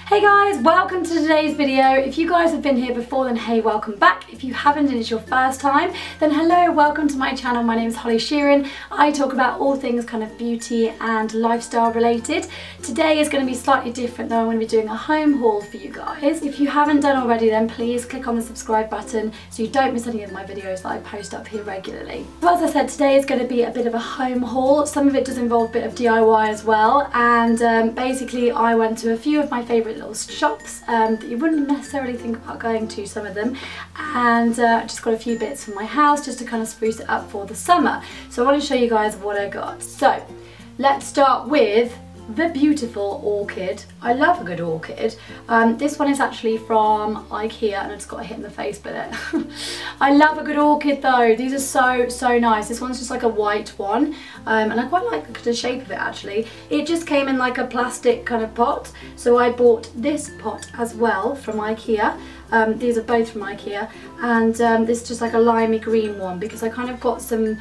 Hey guys, welcome to today's video. If you guys have been here before, then hey, welcome back. If you haven't and it's your first time, then hello, welcome to my channel. My name is Sheeran. I talk about all things kind of beauty and lifestyle related. Today is going to be slightly different though. I'm going to be doing a home haul for you guys. If you haven't done already, then please click on the subscribe button so you don't miss any of my videos that I post up here regularly. So as I said, today is going to be a bit of a home haul. Some of it does involve a bit of DIY as well, and basically I went to a few of my favourite little shops that you wouldn't necessarily think about going to, some of them, and just got a few bits from my house just to kind of spruce it up for the summer. So I want to show you guys what I got. So let's start with the beautiful orchid. I love a good orchid. This one is actually from IKEA and I just got hit in the face with it. I love a good orchid though. These are so nice. This one's just like a white one, and I quite like the shape of it actually. It just came in like a plastic kind of pot, so I bought this pot as well from IKEA. These are both from IKEA, and this is just like a limey green one because I kind of got some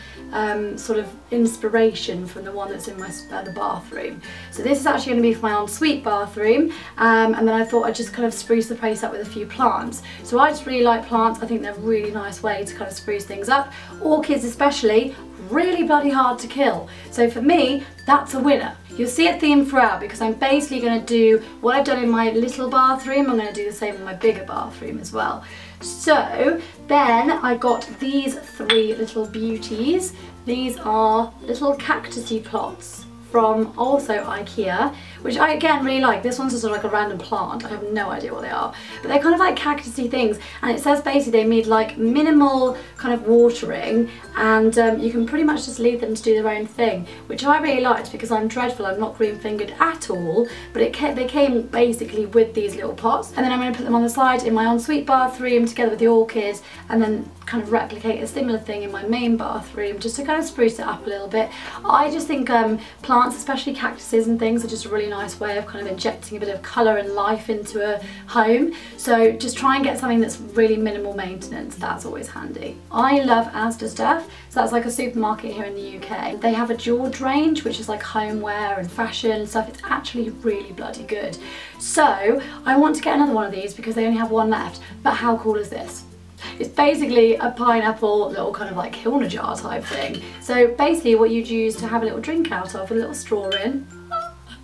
sort of inspiration from the one that's in my the bathroom. So this is actually going to be for my ensuite bathroom, and then I thought I'd just kind of spruce the place up with a few plants. So I just really like plants. I think they're a really nice way to kind of spruce things up. Orchids especially, really bloody hard to kill. So for me, that's a winner. You'll see a theme throughout because I'm basically going to do what I've done in my little bathroom. I'm going to do the same in my bigger bathroom as well. So then I got these three little beauties. These are little cactusy plots from also IKEA, which I again really like. This one's just sort of like a random plant. I have no idea what they are, but they're kind of like cactusy things, and it says basically they need like minimal kind of watering, and you can pretty much just leave them to do their own thing, which I really liked because I'm dreadful. I'm not green fingered at all, but they came basically with these little pots, and then I'm going to put them on the side in my ensuite bathroom together with the orchids, and then kind of replicate a similar thing in my main bathroom just to kind of spruce it up a little bit. I just think plants, especially cactuses and things, are just a really nice way of kind of injecting a bit of colour and life into a home. So just try and get something that's really minimal maintenance. That's always handy. I love Asda stuff. So that's like a supermarket here in the UK. They have a George range, which is like homeware and fashion and stuff. It's actually really bloody good. So I want to get another one of these because they only have one left. But how cool is this? It's basically a pineapple little kind of like Hilna jar type thing. So basically what you'd use to have a little drink out of with a little straw in.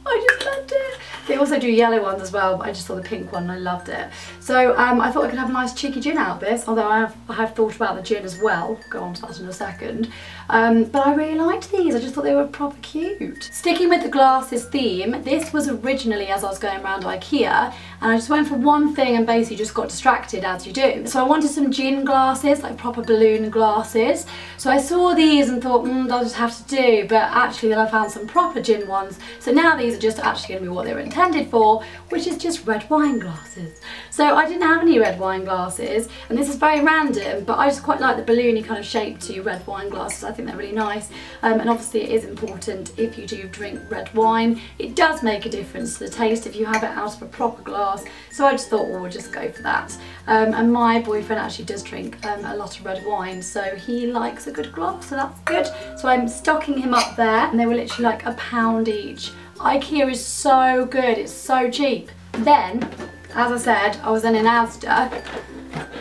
I just loved it. They also do yellow ones as well, but I just saw the pink one and I loved it. So I thought I could have a nice cheeky gin out of this, although I have thought about the gin as well. Go on to that in a second. But I really liked these. I just thought they were proper cute. Sticking with the glasses theme, this was originally as I was going around IKEA, and I just went for one thing and basically just got distracted as you do. So I wanted some gin glasses, like proper balloon glasses. So I saw these and thought, they'll just have to do, but actually then I found some proper gin ones. So now these are just actually going to be what they were intended for, which is just red wine glasses. So I didn't have any red wine glasses, and this is very random, but I just quite like the balloony kind of shape to red wine glasses. I think they're really nice, and obviously it is important if you do drink red wine. It does make a difference to the taste if you have it out of a proper glass, so I just thought, well, we'll just go for that. And my boyfriend actually does drink a lot of red wine, so he likes a good glass, so that's good. So I'm stocking him up there, and they were literally like £1 each. IKEA is so good, it's so cheap. Then, as I said, I was then in Asda,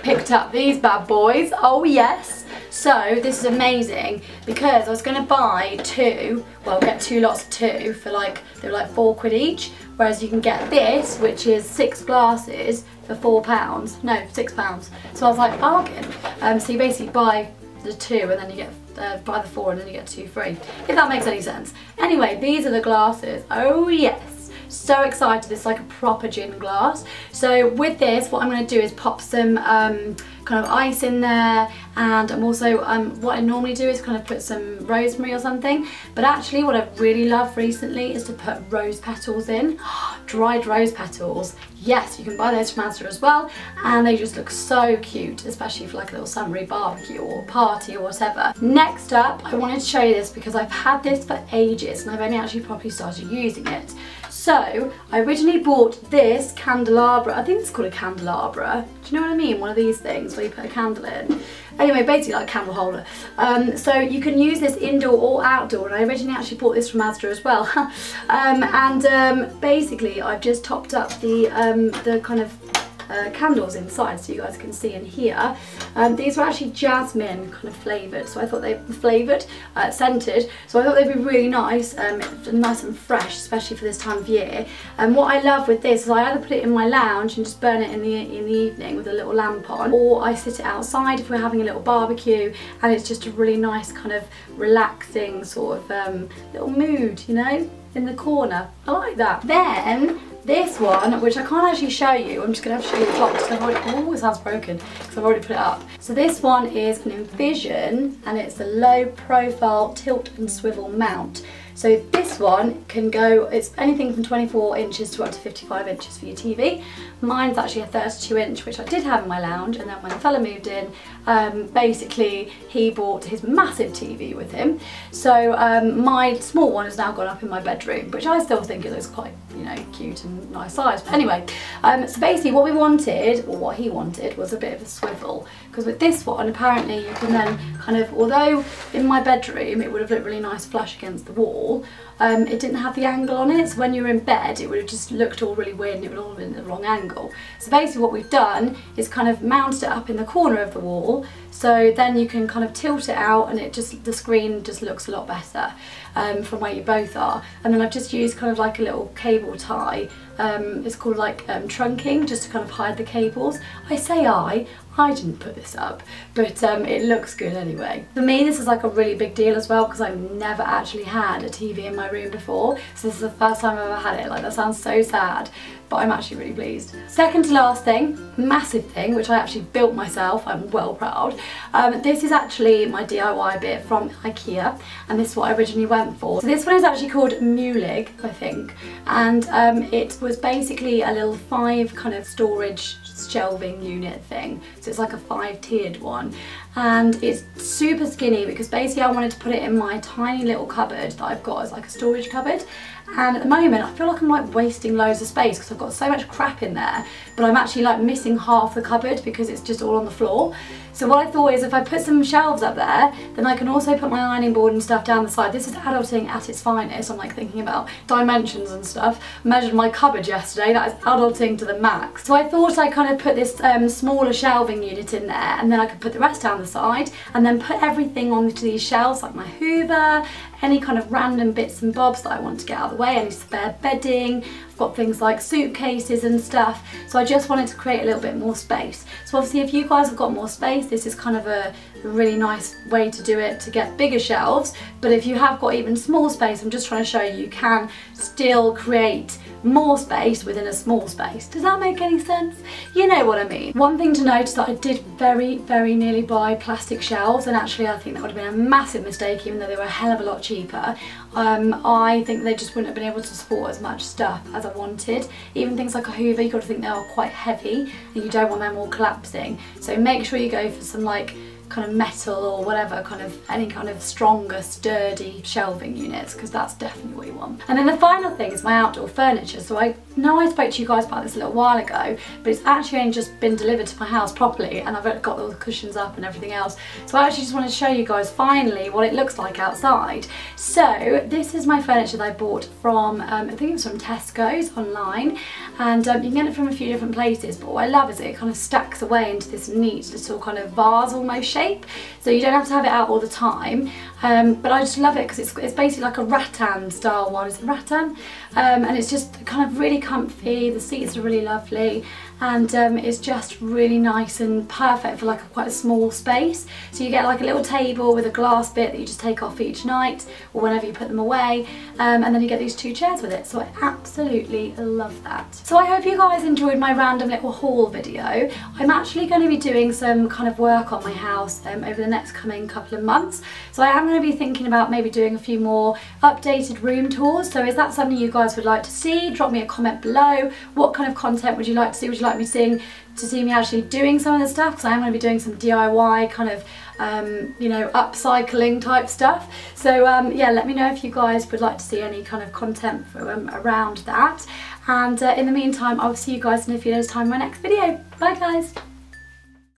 picked up these bad boys. Oh yes. So this is amazing because I was going to buy two, well get two lots of two for like, they were like £4 each, whereas you can get this, which is 6 glasses for £4, no £6. So I was like, bargain. So you basically buy the 2 and then you get buy the 4 and then you get 2 free, if that makes any sense. Anyway, these are the glasses. Oh yes, so excited. This is like a proper gin glass. So with this, what I'm going to do is pop some kind of ice in there, and I'm also what I normally do is kind of put some rosemary or something, but actually what I've really loved recently is to put rose petals in. Dried rose petals. Yes, you can buy those from Asda as well, and they just look so cute, especially for like a little summery barbecue or party or whatever. Next up, I wanted to show you this because I've had this for ages and I've only actually properly started using it. So I originally bought this candelabra. I think it's called a candelabra. Do you know what I mean? One of these things where you put a candle in. Anyway, basically like a candle holder. So you can use this indoor or outdoor, and I originally actually bought this from Asda as well. Basically I've just topped up the kind of candles inside, so you guys can see in here. These were actually jasmine kind of flavoured, so I thought they were flavoured, scented, so I thought they'd be really nice, nice and fresh, especially for this time of year. And what I love with this is I either put it in my lounge and just burn it in the evening with a little lamp on, or I sit it outside if we're having a little barbecue, and it's just a really nice kind of relaxing sort of little mood, you know, in the corner. I like that. Then this one, which I can't actually show you, I'm just going to have to show you the box because I've already, oh, it sounds broken because I've already put it up. So this one is an Envision, and it's a low profile tilt and swivel mount. So this one can go, it's anything from 24 inches to up to 55 inches for your TV. Mine's actually a 32 inch, which I did have in my lounge, and then when the fella moved in, basically he bought his massive TV with him. So my small one has now gone up in my bedroom, which I still think it looks quite, you know, cute and nice size. But anyway, so basically what we wanted, or what he wanted, was a bit of a swivel. Because with this one, apparently you can then kind of, although in my bedroom it would have looked really nice flush against the wall, it didn't have the angle on it, so when you were in bed it would have just looked all really weird and it would all have been at the wrong angle. So basically what we've done is kind of mounted it up in the corner of the wall, so then you can kind of tilt it out and it just, the screen just looks a lot better from where you both are. And then I've just used kind of like a little cable tie, it's called like trunking, just to kind of hide the cables. I didn't put this up, but it looks good anyway. For me, this is like a really big deal as well, because I've never actually had a TV in my room before, so this is the first time I've ever had it. Like, that sounds so sad, but I'm actually really pleased. Second to last thing, massive thing, which I actually built myself, I'm well proud. This is actually my DIY bit from IKEA, and this is what I originally went for. So this one is actually called Mulig, I think, and it was basically a little 5 kind of storage shelving unit thing. So it's like a 5-tiered one, and it's super skinny because basically I wanted to put it in my tiny little cupboard that I've got as like a storage cupboard. And at the moment I feel like I'm like wasting loads of space because I've got so much crap in there, but I'm actually like missing half the cupboard because it's just all on the floor. So what I thought is, if I put some shelves up there, then I can also put my ironing board and stuff down the side. This is adulting at its finest. I'm like thinking about dimensions and stuff. I measured my cupboard yesterday, that is adulting to the max. So I thought I kind of put this smaller shelving unit in there, and then I could put the rest down the side, and then put everything onto these shelves, like my Hoover, any kind of random bits and bobs that I want to get out of the way, any spare bedding. I've got things like suitcases and stuff, so I just wanted to create a little bit more space. So obviously if you guys have got more space, this is kind of a really nice way to do it, to get bigger shelves. But if you have got even small space, I'm just trying to show you can still create more space within a small space. Does that make any sense? You know what I mean. One thing to note is that I did very, very nearly buy plastic shelves, and actually I think that would have been a massive mistake, even though they were a hell of a lot cheaper. I think they just wouldn't have been able to support as much stuff as I wanted. Even things like a Hoover, you've got to think they are quite heavy and you don't want them all collapsing. So make sure you go for some like kind of metal or whatever, kind of any kind of stronger, sturdy shelving units, because that's definitely what you want. And then the final thing is my outdoor furniture. So I know I spoke to you guys about this a little while ago, but it's actually only just been delivered to my house properly, and I've got all the cushions up and everything else. So I actually just wanted to show you guys finally what it looks like outside. So this is my furniture that I bought from, I think it was from Tesco's online, and you can get it from a few different places, but what I love is it kind of stacks away into this neat little kind of vase almost shape. So you don't have to have it out all the time, but I just love it because it's basically like a rattan style one. Is it rattan? And it's just kind of really comfy. The seats are really lovely, and it's just really nice and perfect for like quite a small space. So you get like a little table with a glass bit that you just take off each night or whenever you put them away, and then you get these 2 chairs with it. So I absolutely love that. So I hope you guys enjoyed my random little haul video. I'm actually going to be doing some kind of work on my house house over the next coming couple of months. So I am going to be thinking about maybe doing a few more updated room tours. So is that something you guys would like to see? Drop me a comment below. What kind of content would you like to see? Would you like me to see me actually doing some of the stuff? Because I am going to be doing some DIY kind of you know, upcycling type stuff. So yeah, let me know if you guys would like to see any kind of content around that. And in the meantime, I'll see you guys in a few days' time in my next video. Bye guys!